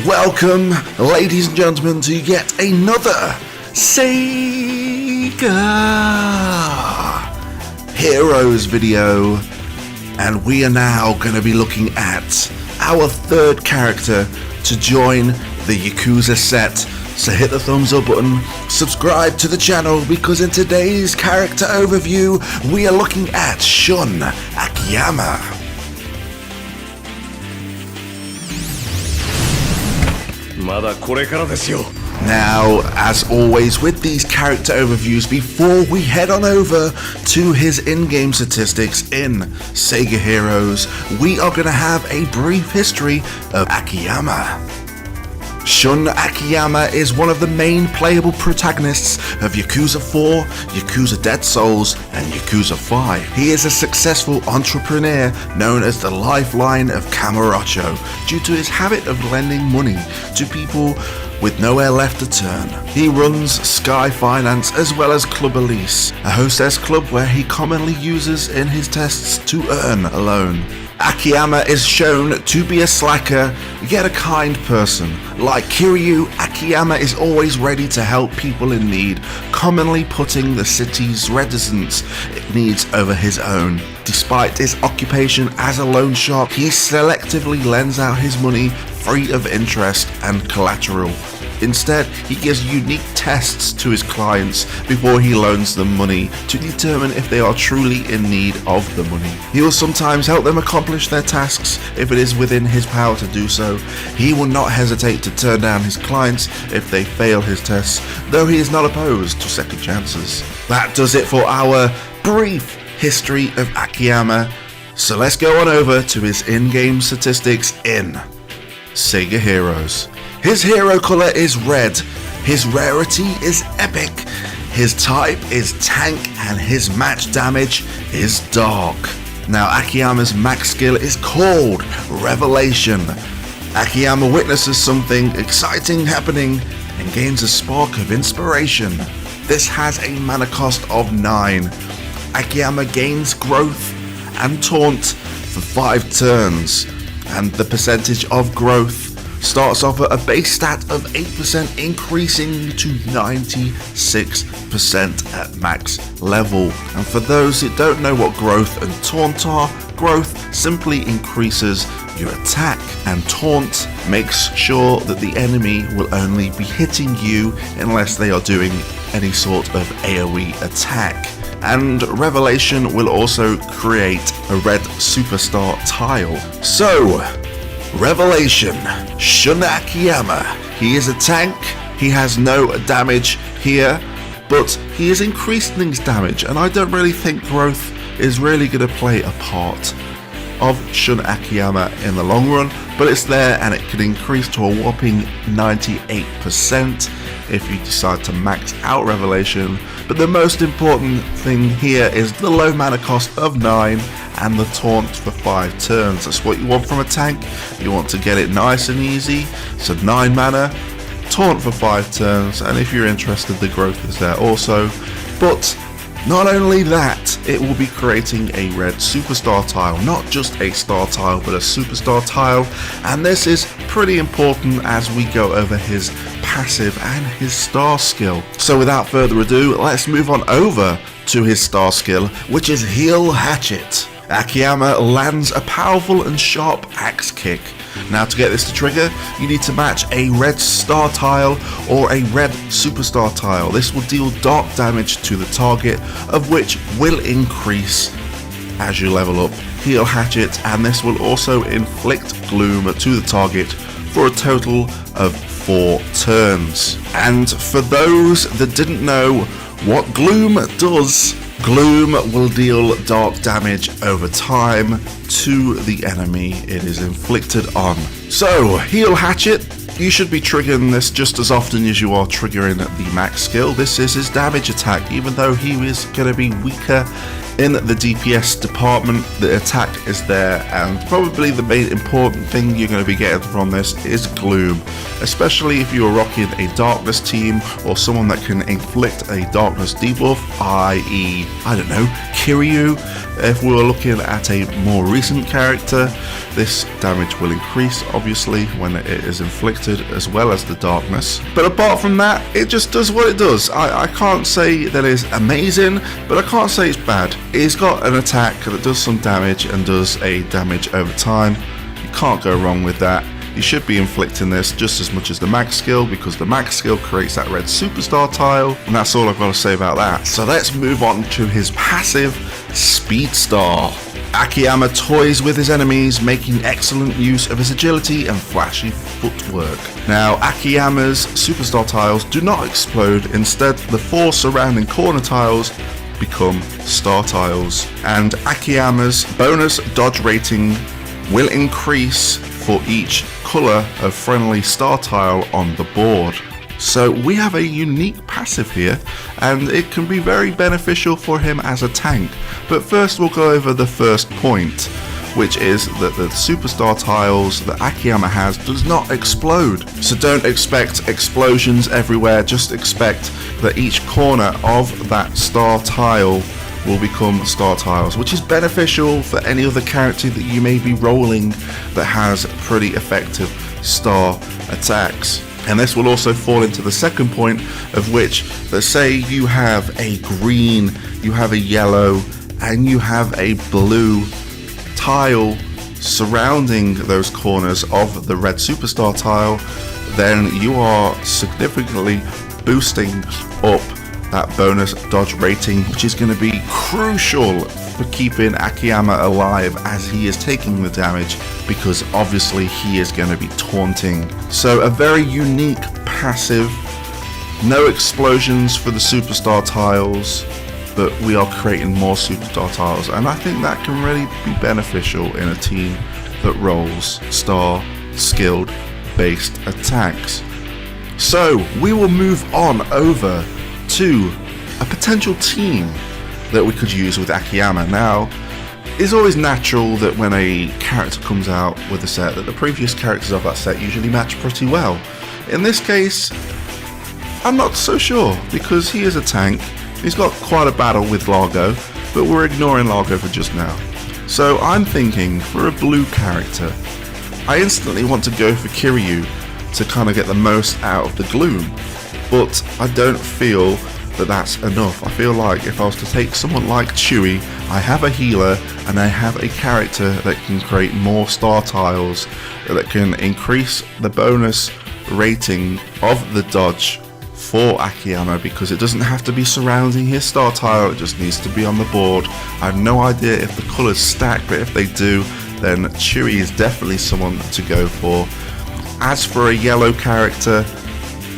Welcome, ladies and gentlemen, to yet another Sega Heroes video. And we are now going to be looking at our third character to join the Yakuza set. So hit the thumbs up button, subscribe to the channel, because in today's character overview, we are looking at Shun Akiyama. Now, as always with these character overviews, before we head on over to his in-game statistics in Sega Heroes, we are going to have a brief history of Akiyama. Shun Akiyama is one of the main playable protagonists of Yakuza 4, Yakuza Dead Souls, and Yakuza 5. He is a successful entrepreneur known as the Lifeline of Kamurocho due to his habit of lending money to people with nowhere left to turn. He runs Sky Finance as well as Club Elise, a hostess club where he commonly uses in his tests to earn a loan. Akiyama is shown to be a slacker, yet a kind person. Like Kiryu, Akiyama is always ready to help people in need, commonly putting the city's residents' needs over his own. Despite his occupation as a loan shark, he selectively lends out his money free of interest and collateral. Instead, he gives unique tests to his clients before he loans them money to determine if they are truly in need of the money. He will sometimes help them accomplish their tasks if it is within his power to do so. He will not hesitate to turn down his clients if they fail his tests, though he is not opposed to second chances. That does it for our brief history of Akiyama. So let's go on over to his in-game statistics in Sega Heroes. His hero color is red, his rarity is epic, his type is tank, and his match damage is dark. Now Akiyama's max skill is called Revelation. Akiyama witnesses something exciting happening and gains a spark of inspiration. This has a mana cost of 9. Akiyama gains growth and taunt for 5 turns, and the percentage of growth starts off at a base stat of 8%, increasing to 96% at max level. And for those who don't know what growth and taunt are, growth simply increases your attack, and taunt makes sure that the enemy will only be hitting you unless they are doing any sort of AoE attack. And Revelation will also create a red superstar tile. So, Revelation, Shun Akiyama. He is a tank, he has no damage here, but he is increasing his damage, and I don't really think growth is really going to play a part of Shun Akiyama in the long run, but it's there and it can increase to a whopping 98% if you decide to max out Revelation. But the most important thing here is the low mana cost of 9 and the taunt for 5 turns. That's what you want from a tank. You want to get it nice and easy, so 9 mana, taunt for 5 turns, and if you're interested, the growth is there also. But not only that, it will be creating a red superstar tile, not just a star tile, but a superstar tile, and this is pretty important as we go over his passive and his star skill. So without further ado, let's move on over to his star skill, which is Heel Hatchet. Akiyama lands a powerful and sharp axe kick. Now to get this to trigger, you need to match a red star tile or a red superstar tile. This will deal dark damage to the target, of which will increase as you level up Heel Hatchet, and this will also inflict gloom to the target for a total of 4 turns. And for those that didn't know what gloom does, gloom will deal dark damage over time to the enemy it is inflicted on. So, Heel Hatchet, you should be triggering this just as often as you are triggering the max skill. This is his damage attack, even though he is going to be weaker in the DPS department, the attack is there, and probably the main important thing you're going to be getting from this is gloom, especially if you are rocking a darkness team or someone that can inflict a darkness debuff, i.e. I don't know, Kiryu, If we were looking at a more recent character, this damage will increase obviously when it is inflicted, as well as the darkness. But apart from that, it just does what it does. I can't say that it's amazing, but I can't say it's bad. It's got an attack that does some damage and does a damage over time. You can't go wrong with that. You should be inflicting this just as much as the max skill, because the max skill creates that red superstar tile, and that's all I've got to say about that. So let's move on to his passive, Speed Star. Akiyama toys with his enemies, making excellent use of his agility and flashy footwork. Now, Akiyama's superstar tiles do not explode. Instead, the 4 surrounding corner tiles become star tiles, and Akiyama's bonus dodge rating will increase for each colour of friendly star tile on the board. So we have a unique passive here, and it can be very beneficial for him as a tank. But first we'll go over the first point, which is that the superstar tiles that Akiyama has does not explode. So don't expect explosions everywhere, just expect that each corner of that star tile will become star tiles, which is beneficial for any other character that you may be rolling that has pretty effective star attacks. And this will also fall into the second point, of which, let's say you have a green, you have a yellow, and you have a blue tile surrounding those corners of the red superstar tile, then you are significantly boosting up that bonus dodge rating, which is going to be crucial for keeping Akiyama alive as he is taking the damage, because obviously he is going to be taunting. So a very unique passive, no explosions for the superstar tiles, but we are creating more superstar tiles, and I think that can really be beneficial in a team that rolls star skilled based attacks. So we will move on over to a potential team that we could use with Akiyama. Now, it's always natural that when a character comes out with a set, that the previous characters of that set usually match pretty well. In this case, I'm not so sure, because he is a tank. He's got quite a battle with Largo, but we're ignoring Largo for just now. So I'm thinking, for a blue character, I instantly want to go for Kiryu to kind of get the most out of the gloom. But I don't feel that that's enough. I feel like if I was to take someone like Chewy, I have a healer and I have a character that can create more star tiles, that can increase the bonus rating of the dodge for Akiyama, because it doesn't have to be surrounding his star tile, it just needs to be on the board. I have no idea if the colours stack, but if they do, then Chewy is definitely someone to go for. As for a yellow character,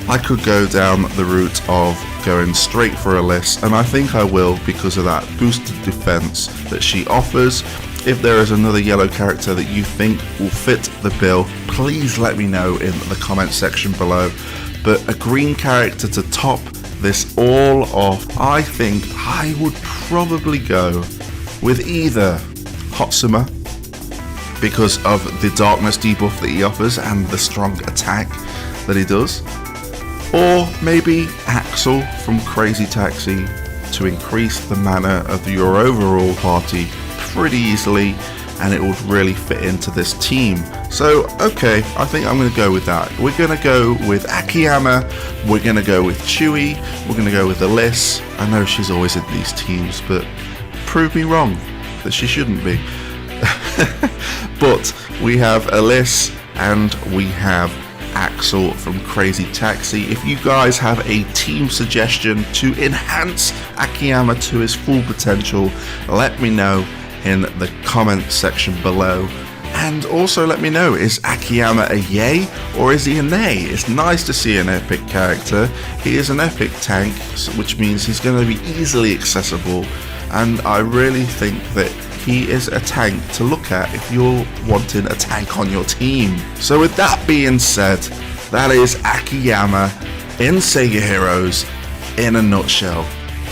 I could go down the route of going straight for Alice, and I think I will, because of that boosted defense that she offers. If there is another yellow character that you think will fit the bill, please let me know in the comment section below. But a green character to top this all off, I think I would probably go with either Hotsuma, because of the darkness debuff that he offers and the strong attack that he does, or maybe Axel from Crazy Taxi to increase the mana of your overall party pretty easily, and it would really fit into this team. So okay, I think I'm going to go with that. We're going to go with Akiyama, we're going to go with Chewy, we're going to go with Alice. I know she's always in these teams, but prove me wrong that she shouldn't be. But we have Alice and we have Axel from Crazy Taxi. If you guys have a team suggestion to enhance Akiyama to his full potential, let me know in the comment section below. And also let me know, is Akiyama a yay or is he a nay? It's nice to see an epic character. He is an epic tank, which means he's going to be easily accessible, and I really think that he is a tank to look at if you're wanting a tank on your team. So with that being said, that is Akiyama in Sega Heroes in a nutshell.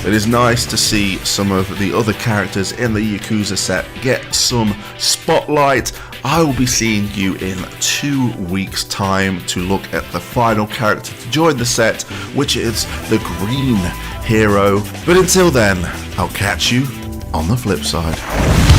It is nice to see some of the other characters in the Yakuza set get some spotlight. I will be seeing you in 2 weeks' time to look at the final character to join the set, which is the Green Hero. But until then, I'll catch you on the flip side.